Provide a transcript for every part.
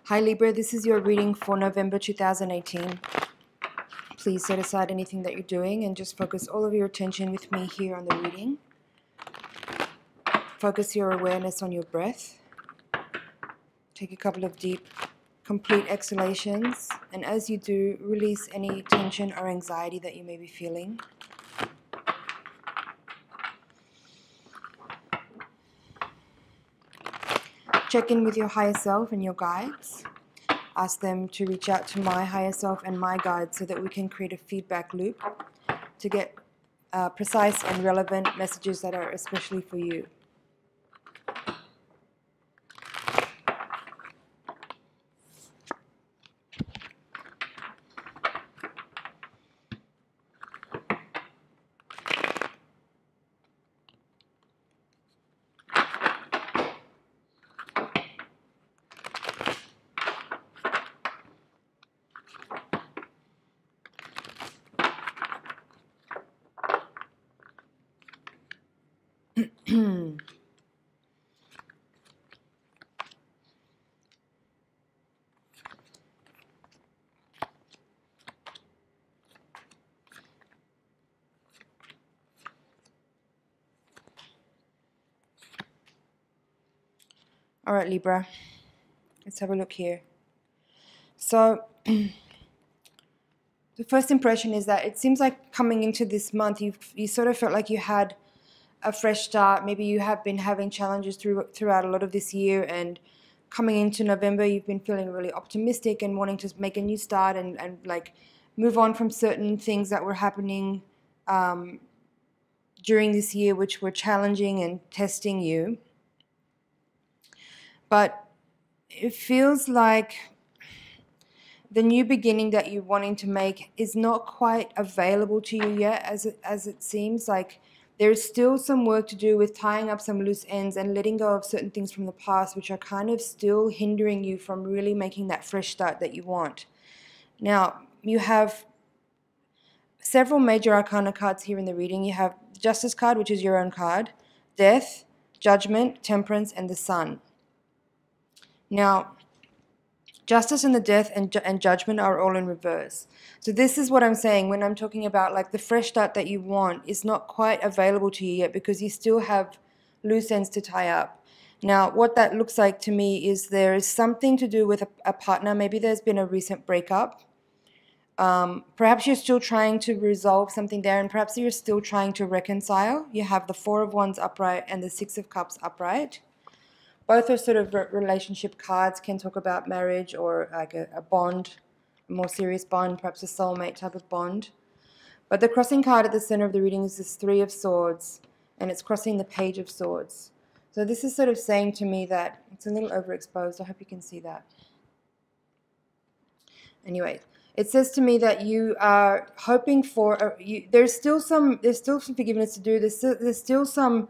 Hi Libra, this is your reading for November 2018. Please set aside anything that you're doing and just focus all of your attention with me here on the reading. Focus your awareness on your breath. Take a couple of deep, complete exhalations, and as you do, release any tension or anxiety that you may be feeling. Check in with your higher self and your guides. Ask them to reach out to my higher self and my guides so that we can create a feedback loop to get precise and relevant messages that are especially for you. All right, Libra, let's have a look here. So the first impression is that it seems like coming into this month, you sort of felt like you had a fresh start. Maybe you have been having challenges throughout a lot of this year, and coming into November, you've been feeling really optimistic and wanting to make a new start and like move on from certain things that were happening during this year, which were challenging and testing you. But it feels like the new beginning that you're wanting to make is not quite available to you yet, as it seems like there's still some work to do with tying up some loose ends and letting go of certain things from the past, which are kind of still hindering you from really making that fresh start that you want. Now, you have several major arcana cards here in the reading. You have the Justice card, which is your own card, Death, Judgment, Temperance, and the Sun. Now, Justice and the Death and Judgment are all in reverse. So this is what I'm saying when I'm talking about like the fresh start that you want is not quite available to you yet because you still have loose ends to tie up. Now, what that looks like to me is there is something to do with a partner. Maybe there's been a recent breakup. Perhaps you're still trying to resolve something there, and perhaps you're still trying to reconcile. You have the Four of Wands upright and the Six of Cups upright. Both are sort of relationship cards, can talk about marriage or like a bond, a more serious bond, perhaps a soulmate type of bond. But the crossing card at the center of the reading is this Three of Swords, and it's crossing the Page of Swords. So this is sort of saying to me that it's a little overexposed. I hope you can see that. Anyway, it says to me that you are hoping for there's still some forgiveness to do. There's still some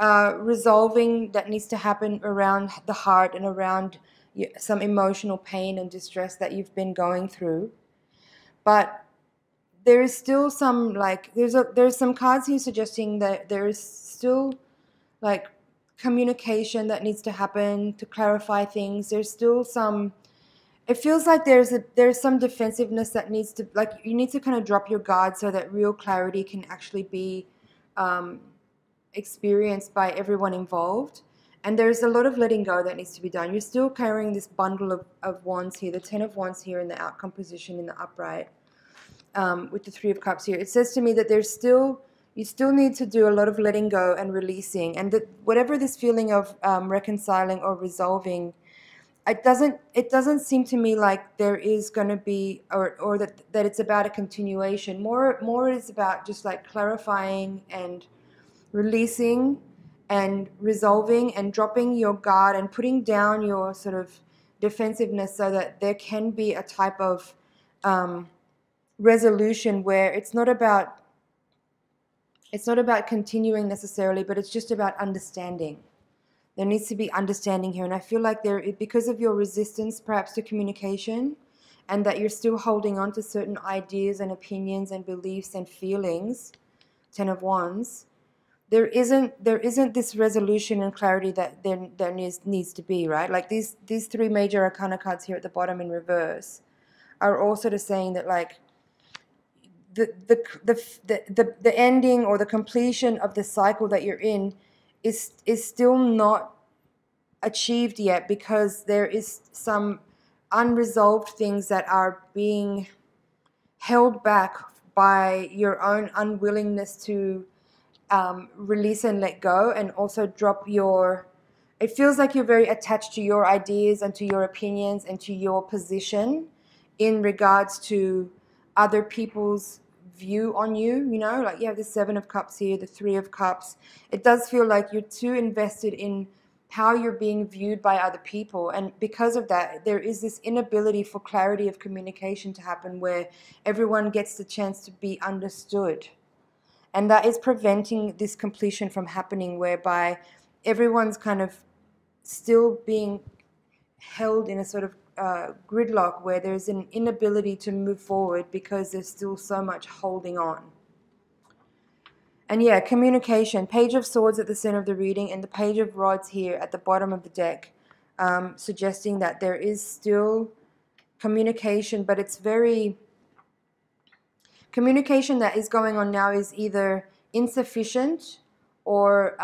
resolving that needs to happen around the heart and around some emotional pain and distress that you've been going through. But there is still some there's some cards here suggesting that there is still like communication that needs to happen to clarify things. There's still some. It feels like there's some defensiveness that needs to, like, you need to kind of drop your guard so that real clarity can actually be experienced by everyone involved. And there's a lot of letting go that needs to be done. You're still carrying this bundle of wands here, the Ten of Wands here in the outcome position in the upright, with the Three of Cups here. It says to me that you still need to do a lot of letting go and releasing, and that whatever this feeling of reconciling or resolving, it doesn't seem to me like there is going to be, or that it's about a continuation. More is about just like clarifying and releasing and resolving and dropping your guard and putting down your sort of defensiveness so that there can be a type of resolution where it's not about continuing necessarily, but it's just about understanding. There needs to be understanding here, and I feel like because of your resistance perhaps to communication and that you're still holding on to certain ideas and opinions and beliefs and feelings, 10 of Wands, there isn't this resolution and clarity that there needs to be, right? Like these three major arcana cards here at the bottom in reverse are all sort of saying that, like, the ending or the completion of the cycle that you're in is still not achieved yet, because there is some unresolved things that are being held back by your own unwillingness to release and let go, and also drop your, it feels like you're very attached to your ideas and to your opinions and to your position in regards to other people's view on you, you know, like you have the 7 of Cups here, the 3 of Cups. It does feel like you're too invested in how you're being viewed by other people, and because of that there is this inability for clarity of communication to happen where everyone gets the chance to be understood, and that is preventing this completion from happening, whereby everyone's kind of still being held in a sort of gridlock where there's an inability to move forward because there's still so much holding on. And yeah, communication, Page of Swords at the center of the reading and the Page of Rods here at the bottom of the deck, suggesting that there is still communication, but it's very, communication that is going on now is either insufficient or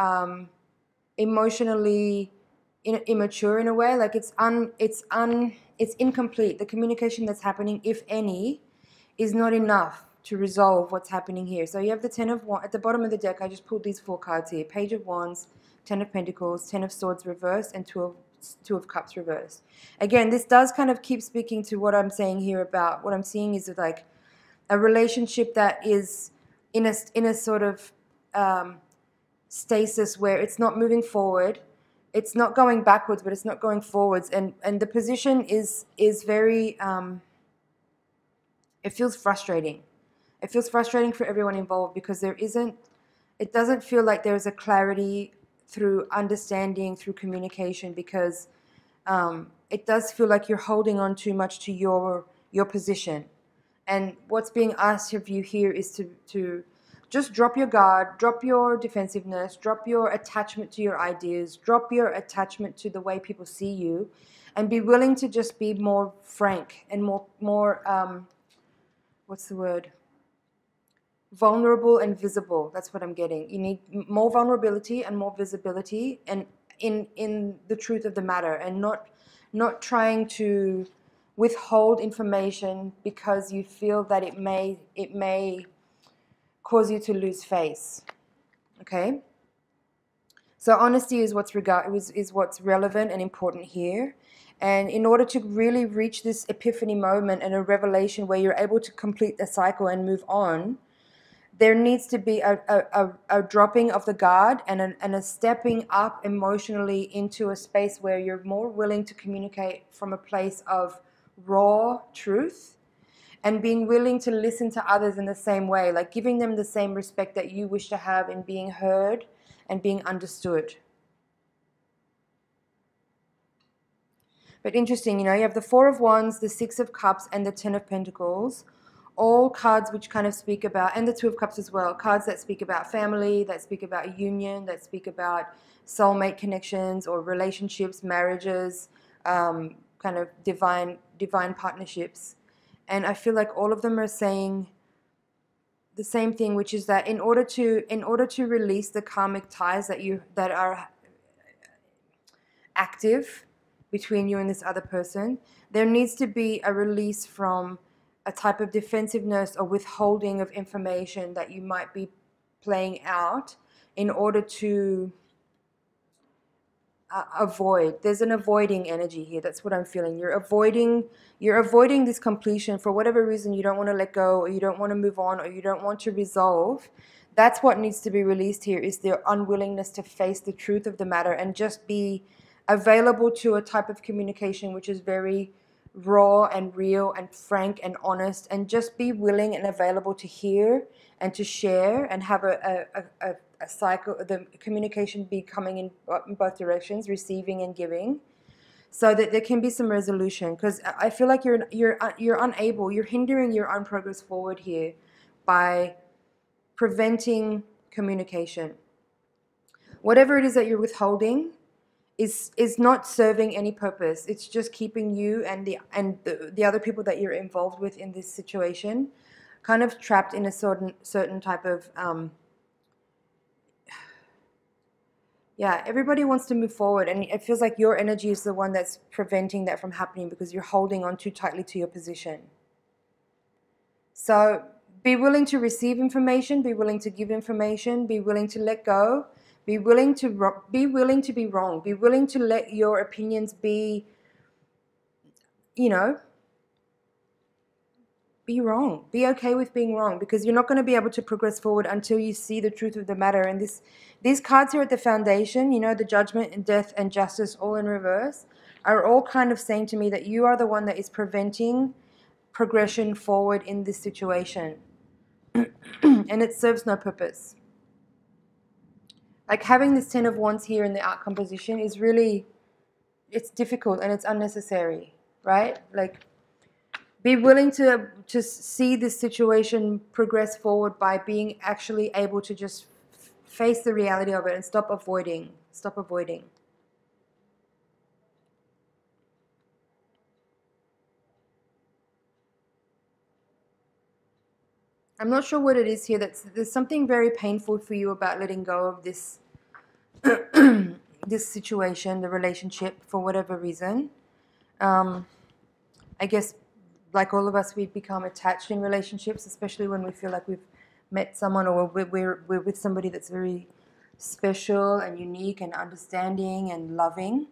emotionally immature in a way, like it's incomplete. The communication that's happening, if any, is not enough to resolve what's happening here. So you have the 10 of Wands at the bottom of the deck. I just pulled these 4 cards here: Page of Wands, 10 of Pentacles, 10 of Swords reversed, and 2 of Cups reversed. Again, this does kind of keep speaking to what I'm saying here about what I'm seeing is like a relationship that is in a sort of stasis where it's not moving forward. It's not going backwards, but it's not going forwards, and the position is very it feels frustrating. It feels frustrating for everyone involved because it doesn't feel like there's a clarity through understanding, through communication, because it does feel like you're holding on too much to your position. And what's being asked of you here is to just drop your guard, drop your defensiveness, drop your attachment to your ideas, drop your attachment to the way people see you, and be willing to just be more frank and more what's the word? Vulnerable and visible. That's what I'm getting. You need more vulnerability and more visibility, and in the truth of the matter, and not trying to withhold information because you feel that it may cause you to lose face. Okay? So honesty is what's relevant and important here. And in order to really reach this epiphany moment and a revelation where you're able to complete the cycle and move on, there needs to be a dropping of the guard and a stepping up emotionally into a space where you're more willing to communicate from a place of raw truth, and being willing to listen to others in the same way, like giving them the same respect that you wish to have in being heard and being understood. But interesting, you know, you have the 4 of Wands, the 6 of Cups, and the 10 of Pentacles, all cards which kind of speak about, and the 2 of Cups as well, cards that speak about family, that speak about union, that speak about soulmate connections or relationships, marriages, kind of divine partnerships. And I feel like all of them are saying the same thing, which is that in order to release the karmic ties that are active between you and this other person, there needs to be a release from a type of defensiveness or withholding of information that you might be playing out in order to avoid. There's an avoiding energy here. That's what I'm feeling. You're avoiding this completion for whatever reason. You don't want to let go, or you don't want to move on, or you don't want to resolve. That's what needs to be released here, is their unwillingness to face the truth of the matter and just be available to a type of communication which is very raw and real and frank and honest, and just be willing and available to hear and to share and have a cycle, the communication be coming in both directions, receiving and giving, so that there can be some resolution, because I feel like you're unable, you're hindering your own progress forward here by preventing communication. Whatever it is that you're withholding is not serving any purpose. It's just keeping you and the other people that you're involved with in this situation kind of trapped in a certain type of yeah, everybody wants to move forward, and it feels like your energy is the one that's preventing that from happening because you're holding on too tightly to your position. So be willing to receive information, be willing to give information, be willing to let go, be willing to be wrong, be willing to let your opinions be, you know, be wrong. Be okay with being wrong, because you're not going to be able to progress forward until you see the truth of the matter. And these cards here at the foundation, you know, the judgment and death and justice all in reverse, are all kind of saying to me that you are the one that is preventing progression forward in this situation. And it serves no purpose. Like having this 10 of Wands here in the outcome position is really, it's difficult and it's unnecessary, right? Like, be willing to see this situation progress forward by being actually able to just face the reality of it and stop avoiding. Stop avoiding. I'm not sure what it is here. There's something very painful for you about letting go of this this situation, the relationship, for whatever reason. I guess, like all of us, we become attached in relationships, especially when we feel like we've met someone, or we're with somebody that's very special and unique and understanding and loving.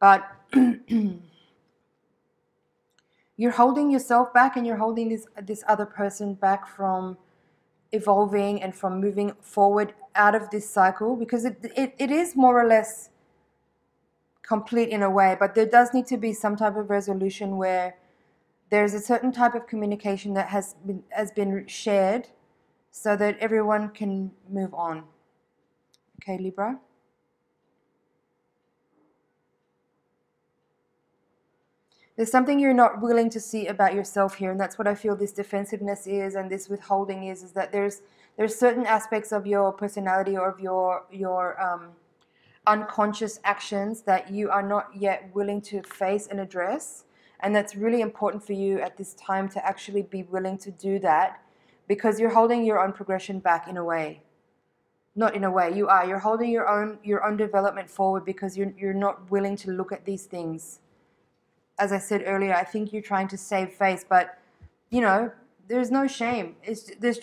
But you're holding yourself back, and you're holding this other person back from evolving and from moving forward out of this cycle, because it is more or less complete in a way, but there does need to be some type of resolution where there's a certain type of communication that has been shared so that everyone can move on. Okay, Libra? There's something you're not willing to see about yourself here, and that's what I feel this defensiveness is, and this withholding is that there's certain aspects of your personality or of your unconscious actions that you are not yet willing to face and address. And that's really important for you at this time to actually be willing to do that, because you're holding your own progression back in a way. Not in a way, you're holding your own development forward because you're not willing to look at these things. As I said earlier, I think you're trying to save face, but you know, there's no shame.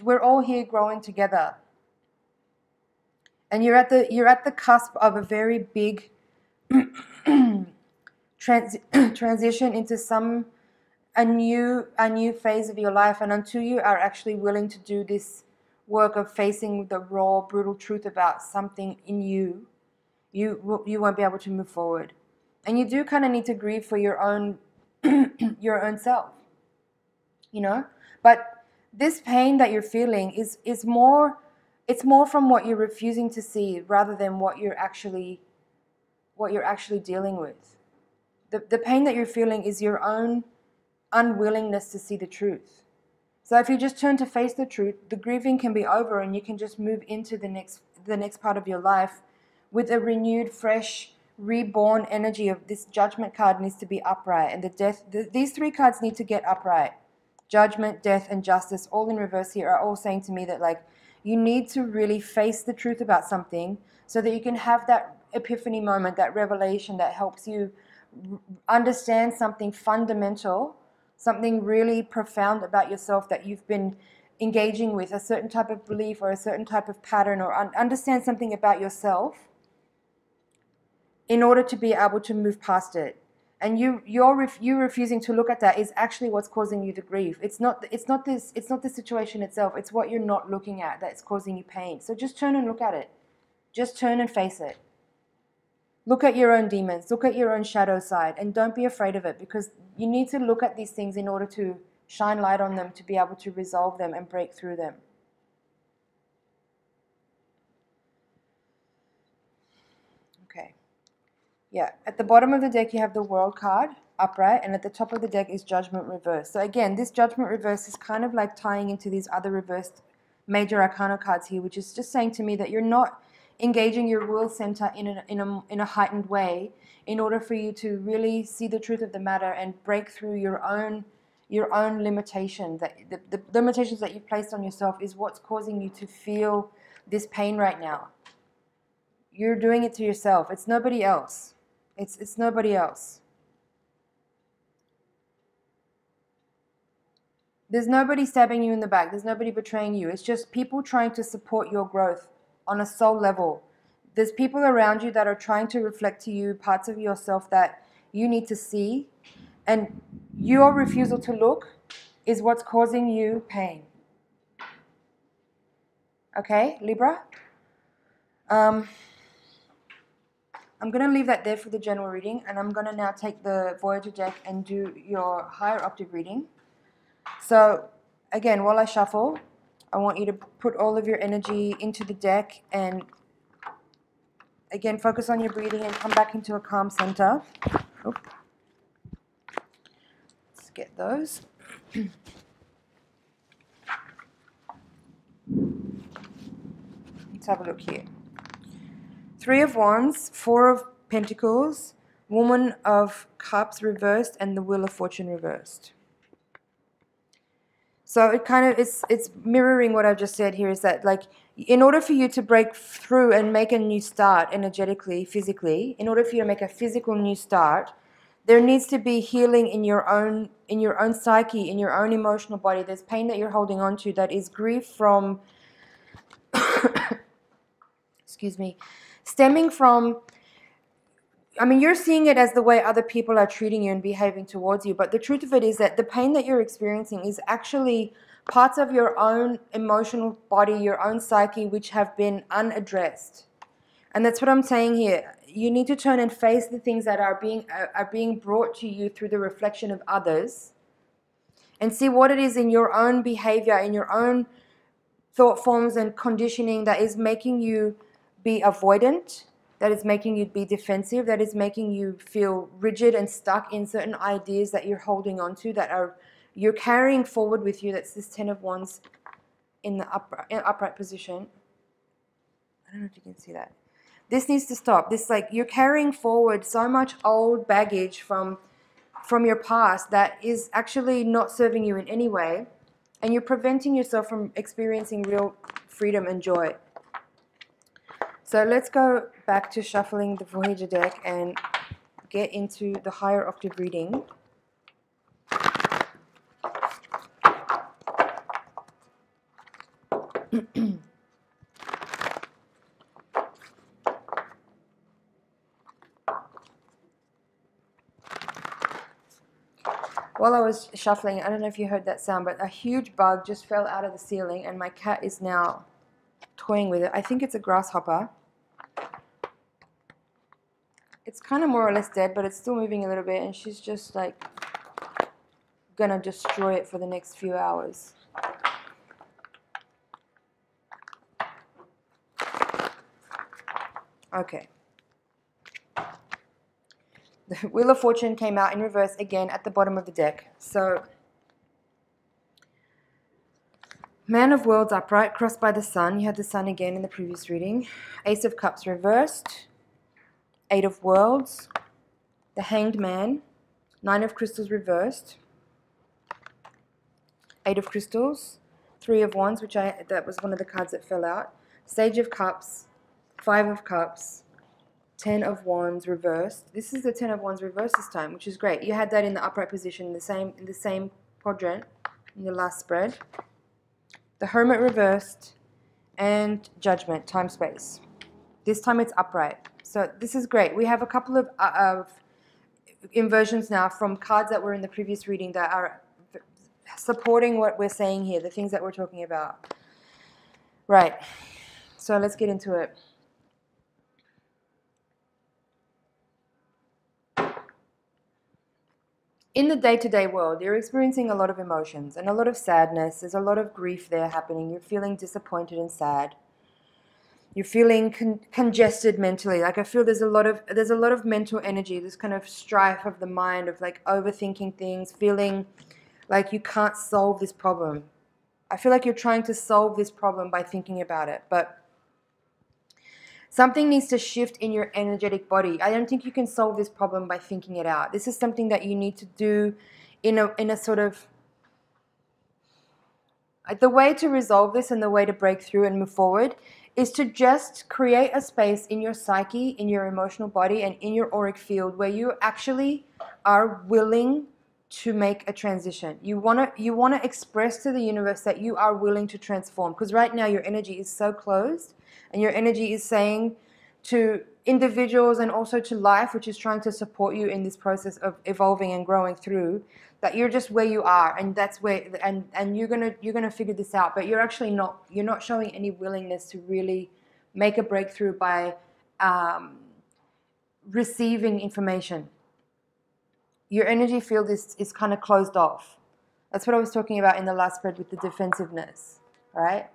We're all here growing together. And you're at the cusp of a very big transition into a new phase of your life, and until you are actually willing to do this work of facing the raw, brutal truth about something in you, you won't be able to move forward. And you do kind of need to grieve for your own self, you know. But this pain that you're feeling is more. It's more from what you're refusing to see rather than what you're actually dealing with. The pain that you're feeling is your own unwillingness to see the truth. So if you just turn to face the truth, the grieving can be over, and you can just move into the next part of your life with a renewed, fresh, reborn energy. Of this judgment card needs to be upright, and these three cards need to get upright. Judgment, death, and justice, all in reverse here, are all saying to me that, like, you need to really face the truth about something so that you can have that epiphany moment, that revelation that helps you understand something fundamental, something really profound about yourself that you've been engaging with, a certain type of belief or a certain type of pattern, or understand something about yourself in order to be able to move past it. And you refusing to look at that is actually what's causing you the grief. It's not the situation itself. It's what you're not looking at that's causing you pain. So just turn and look at it. Just turn and face it. Look at your own demons. Look at your own shadow side, and don't be afraid of it, because you need to look at these things in order to shine light on them, to be able to resolve them and break through them. Okay. Yeah, at the bottom of the deck you have the World card upright, and at the top of the deck is Judgment reversed. So again, this Judgment reverse is kind of like tying into these other reversed major arcana cards here, which is just saying to me that you're not engaging your will center in a heightened way in order for you to really see the truth of the matter and break through your own limitation. That the limitations that you've placed on yourself is what's causing you to feel this pain right now. You're doing it to yourself. It's nobody else. It's nobody else. There's nobody stabbing you in the back. There's nobody betraying you. It's just people trying to support your growth on a soul level. There's people around you that are trying to reflect to you parts of yourself that you need to see, and your refusal to look is what's causing you pain. Okay, Libra? I'm going to leave that there for the general reading, and I'm going to now take the Voyager deck and do your higher octave reading. So, again, while I shuffle, I want you to put all of your energy into the deck and, again, focus on your breathing and come back into a calm center. Oop. Let's get those. Let's have a look here. Three of Wands, Four of Pentacles, Woman of Cups reversed, and the Wheel of Fortune reversed. So it kind of, it's mirroring what I've just said here, is that, like, in order for you to break through and make a new start energetically, physically, in order for you to make a physical new start, there needs to be healing in your own psyche, in your own emotional body. There's pain that you're holding on to that is grief from, excuse me, stemming from, I mean, you're seeing it as the way other people are treating you and behaving towards you, but the truth of it is that the pain that you're experiencing is actually parts of your own emotional body, your own psyche, which have been unaddressed. And that's what I'm saying here. You need to turn and face the things that are being brought to you through the reflection of others, and see what it is in your own behavior, in your own thought forms and conditioning that is making you be avoidant, that is making you be defensive, that is making you feel rigid and stuck in certain ideas that you're holding on to, that you're carrying forward with you. That's this Ten of Wands in the upright position. I don't know if you can see that. This needs to stop. This, like, you're carrying forward so much old baggage from your past that is actually not serving you in any way, and you're preventing yourself from experiencing real freedom and joy. So let's go back to shuffling the Voyager deck and get into the higher octave reading. While I was shuffling, I don't know if you heard that sound, but a huge bug just fell out of the ceiling, and my cat is now toying with it. I think it's a grasshopper. It's kind of more or less dead, but it's still moving a little bit, and she's just, like, gonna destroy it for the next few hours. Okay. The Wheel of Fortune came out in reverse again at the bottom of the deck. So, Man of Worlds upright, crossed by the Sun. You had the Sun again in the previous reading. Ace of Cups reversed. Eight of Worlds. The Hanged Man. Nine of Crystals reversed. Eight of Crystals. Three of Wands, that was one of the cards that fell out. Sage of Cups. Five of Cups. Ten of Wands reversed. This is the Ten of Wands reversed this time, which is great. You had that in the upright position, in the same quadrant in your last spread. The Hermit reversed, and Judgment, time space. This time it's upright. So this is great. We have a couple of inversions now from cards that were in the previous reading that are supporting what we're saying here, the things that we're talking about. Right. So let's get into it. In the day-to-day world, you're experiencing a lot of emotions and a lot of sadness. There's a lot of grief there happening. You're feeling disappointed and sad. You're feeling congested mentally. Like I feel there's a lot of mental energy, this kind of strife of the mind, of like overthinking things, feeling like you can't solve this problem. I feel like you're trying to solve this problem by thinking about it, but something needs to shift in your energetic body. I don't think you can solve this problem by thinking it out. This is something that you need to do in a sort of, the way to resolve this and the way to break through and move forward is to just create a space in your psyche, in your emotional body, and in your auric field where you actually are willing to make a transition. You want to express to the universe that you are willing to transform, because right now your energy is so closed, and your energy is saying to individuals and also to life, which is trying to support you in this process of evolving and growing through, that you're just where you are, and that's where, and you're gonna figure this out. But you're actually not. You're not showing any willingness to really make a breakthrough by receiving information. Your energy field is kind of closed off. That's what I was talking about in the last spread with the defensiveness, right?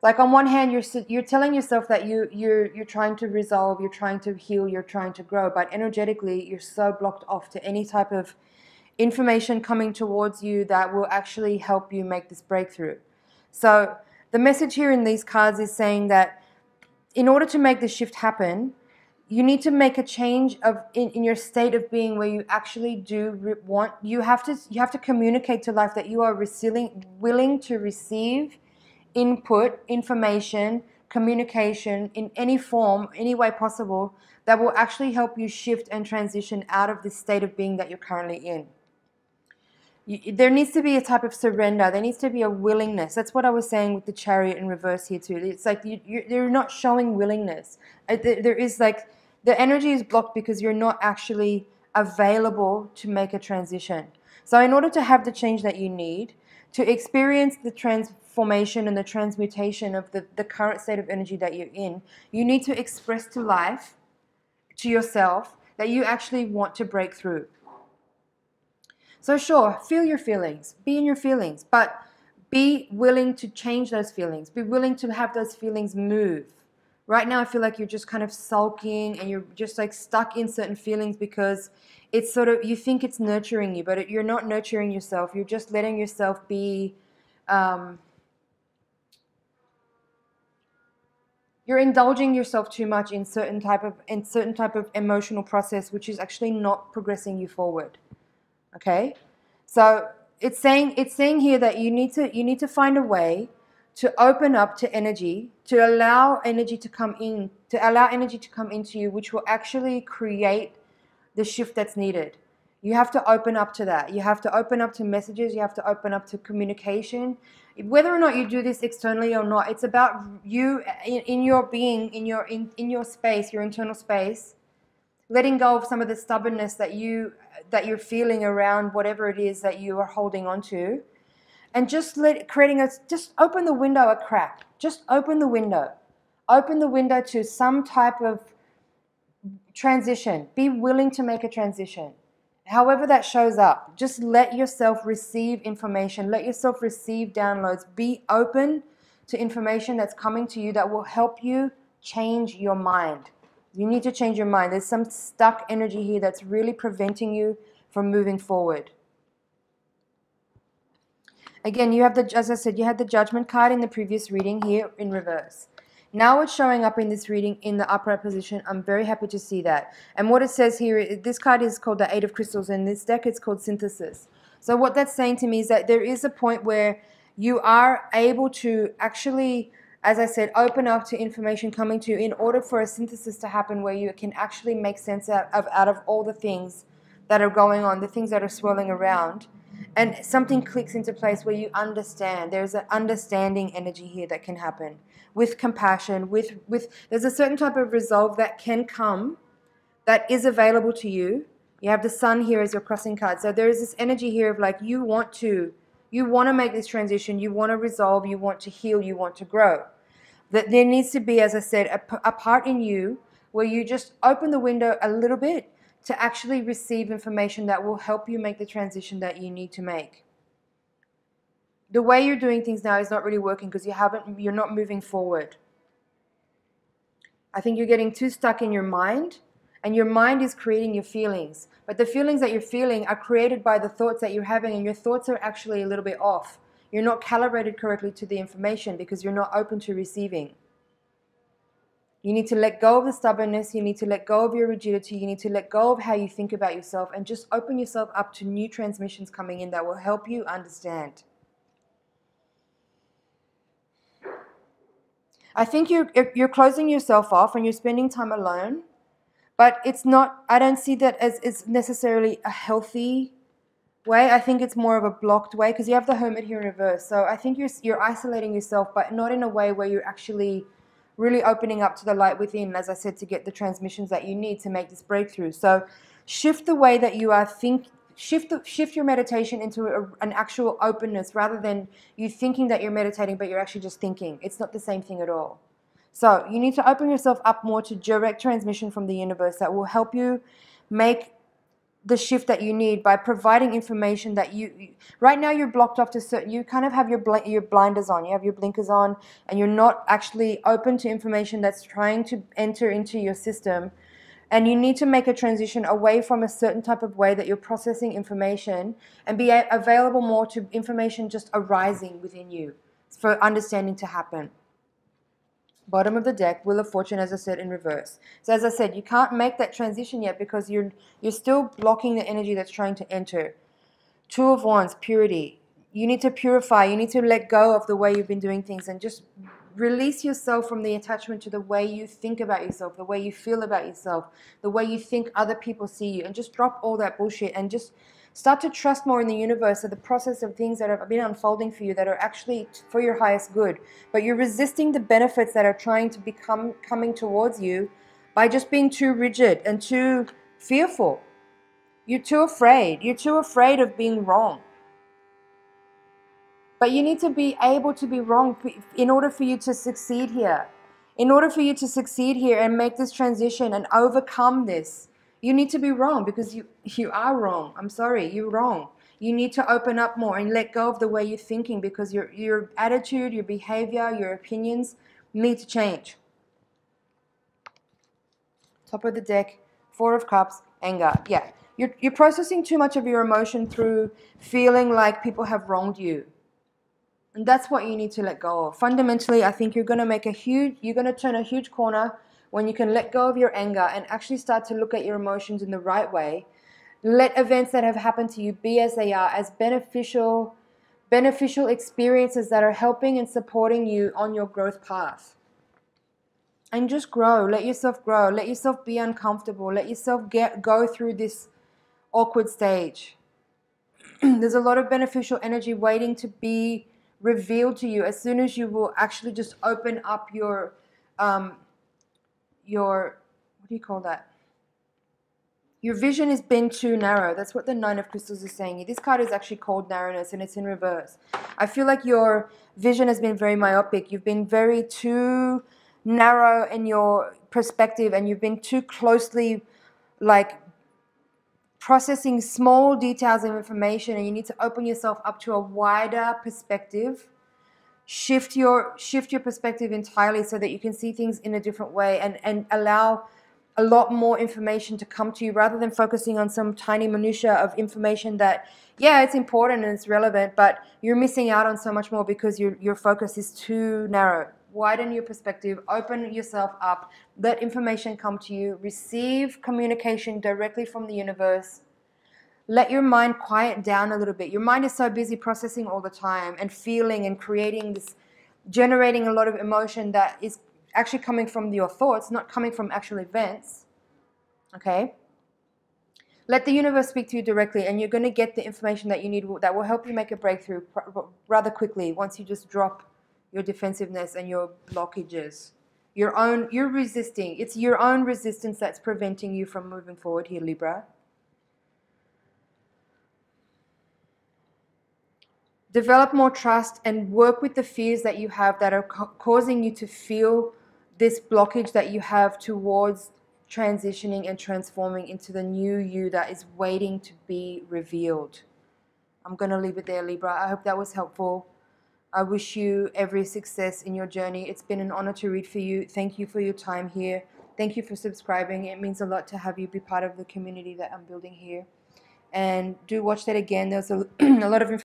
Like on one hand, you're telling yourself that you're trying to resolve, you're trying to heal, you're trying to grow, but energetically you're so blocked off to any type of information coming towards you that will actually help you make this breakthrough. So the message here in these cards is saying that in order to make this shift happen, you need to make a change in your state of being where you actually do want. You have to communicate to life that you are willing to receive input, information, communication in any form, any way possible, that will actually help you shift and transition out of this state of being that you're currently in. There needs to be a type of surrender. There needs to be a willingness. That's what I was saying with the Chariot in reverse here too. It's like you're not showing willingness. There is like, the energy is blocked because you're not actually available to make a transition. So in order to have the change that you need, to experience the transformation and the transmutation of the current state of energy that you're in, you need to express to life, to yourself, that you actually want to break through. So sure, feel your feelings, be in your feelings, but be willing to change those feelings. Be willing to have those feelings move. Right now I feel like you're just kind of sulking and you're just like stuck in certain feelings because it's sort of, you think it's nurturing you, but you're not nurturing yourself. You're just letting yourself be, you're indulging yourself too much in certain type of emotional process, which is actually not progressing you forward. Okay, so it's saying here that you need to find a way to open up to energy, to allow energy to come into you, which will actually create the shift that's needed. You have to open up to that. You have to open up to messages. You have to open up to communication. Whether or not you do this externally or not, it's about you in your being, in your space, your internal space, letting go of some of the stubbornness that you're feeling around whatever it is that you are holding on to, and just just open the window a crack. Just open the window. Open the window to some type of transition. Be willing to make a transition. However that shows up, just let yourself receive information. Let yourself receive downloads. Be open to information that's coming to you that will help you change your mind. You need to change your mind. There's some stuck energy here that's really preventing you from moving forward. Again, you have as I said, you had the Judgment card in the previous reading here in reverse. Now it's showing up in this reading in the upright position. I'm very happy to see that. And what it says here, this card is called the Eight of Crystals, and this deck it's called Synthesis. So what that's saying to me is that there is a point where you are able to actually, as I said, open up to information coming to you in order for a synthesis to happen where you can actually make sense out of all the things that are going on, the things that are swirling around. And something clicks into place where you understand. There's an understanding energy here that can happen with compassion, with there's a certain type of resolve that can come, that is available to you. You have the Sun here as your crossing card. So there is this energy here of like you want to make this transition, you want to resolve, you want to heal, you want to grow. That there needs to be, as I said, a part in you where you just open the window a little bit to actually receive information that will help you make the transition that you need to make. The way you're doing things now is not really working because you're not moving forward. I think you're getting too stuck in your mind, and your mind is creating your feelings. But the feelings that you're feeling are created by the thoughts that you're having, and your thoughts are actually a little bit off. You're not calibrated correctly to the information because you're not open to receiving. You need to let go of the stubbornness. You need to let go of your rigidity. You need to let go of how you think about yourself and just open yourself up to new transmissions coming in that will help you understand. I think you're closing yourself off and you're spending time alone, but it's not, I don't see that as necessarily a healthy way. I think it's more of a blocked way because you have the Hermit here in reverse. So I think you're isolating yourself, but not in a way where you're actually really opening up to the light within, as I said, to get the transmissions that you need to make this breakthrough. So shift the way that you are shift your meditation into an actual openness rather than you thinking that you're meditating, but you're actually just thinking. It's not the same thing at all. So you need to open yourself up more to direct transmission from the universe that will help you make the shift that you need by providing information that right now you're blocked off to certain, you kind of have your blinders on, you have your blinkers on, and you're not actually open to information that's trying to enter into your system. And you need to make a transition away from a certain type of way that you're processing information and be available more to information just arising within you for understanding to happen. Bottom of the deck, Wheel of Fortune, as I said, in reverse. So as I said, you can't make that transition yet because you're still blocking the energy that's trying to enter. Two of Wands, purity. You need to purify. You need to let go of the way you've been doing things and just release yourself from the attachment to the way you think about yourself, the way you feel about yourself, the way you think other people see you, and just drop all that bullshit and just start to trust more in the universe of the process of things that have been unfolding for you that are actually for your highest good. But you're resisting the benefits that are trying to become coming towards you by just being too rigid and too fearful. You're too afraid. You're too afraid of being wrong. But you need to be able to be wrong in order for you to succeed here. In order for you to succeed here and make this transition and overcome this, you need to be wrong because you are wrong. I'm sorry, you're wrong. You need to open up more and let go of the way you're thinking because your attitude, your behavior, your opinions need to change. Top of the deck, Four of Cups, anger. Yeah, you're processing too much of your emotion through feeling like people have wronged you. And that's what you need to let go of. Fundamentally, I think you're going to turn a huge corner when you can let go of your anger and actually start to look at your emotions in the right way. Let events that have happened to you be as they are, as beneficial experiences that are helping and supporting you on your growth path. And just grow. Let yourself grow. Let yourself be uncomfortable. Let yourself go through this awkward stage. There's a lot of beneficial energy waiting to be revealed to you as soon as you will actually just open up your what do you call that? Your vision has been too narrow. That's what the Nine of Crystals is saying. This card is actually called narrowness and it's in reverse. I feel like your vision has been very myopic. You've been very too narrow in your perspective and you've been too closely like processing small details of information, and you need to open yourself up to a wider perspective. Shift your perspective entirely so that you can see things in a different way and allow a lot more information to come to you rather than focusing on some tiny minutia of information that, yeah, it's important and it's relevant, but you're missing out on so much more because your focus is too narrow. Widen your perspective, open yourself up, let information come to you, receive communication directly from the universe. Let your mind quiet down a little bit. Your mind is so busy processing all the time and feeling and creating this, generating a lot of emotion that is actually coming from your thoughts, not coming from actual events. Okay? Let the universe speak to you directly and you're going to get the information that you need that will help you make a breakthrough rather quickly once you just drop your defensiveness and your blockages. You're resisting. It's your own resistance that's preventing you from moving forward here, Libra. Develop more trust and work with the fears that you have that are causing you to feel this blockage that you have towards transitioning and transforming into the new you that is waiting to be revealed. I'm going to leave it there, Libra. I hope that was helpful. I wish you every success in your journey. It's been an honor to read for you. Thank you for your time here. Thank you for subscribing. It means a lot to have you be part of the community that I'm building here. And do watch that again. There's a lot of information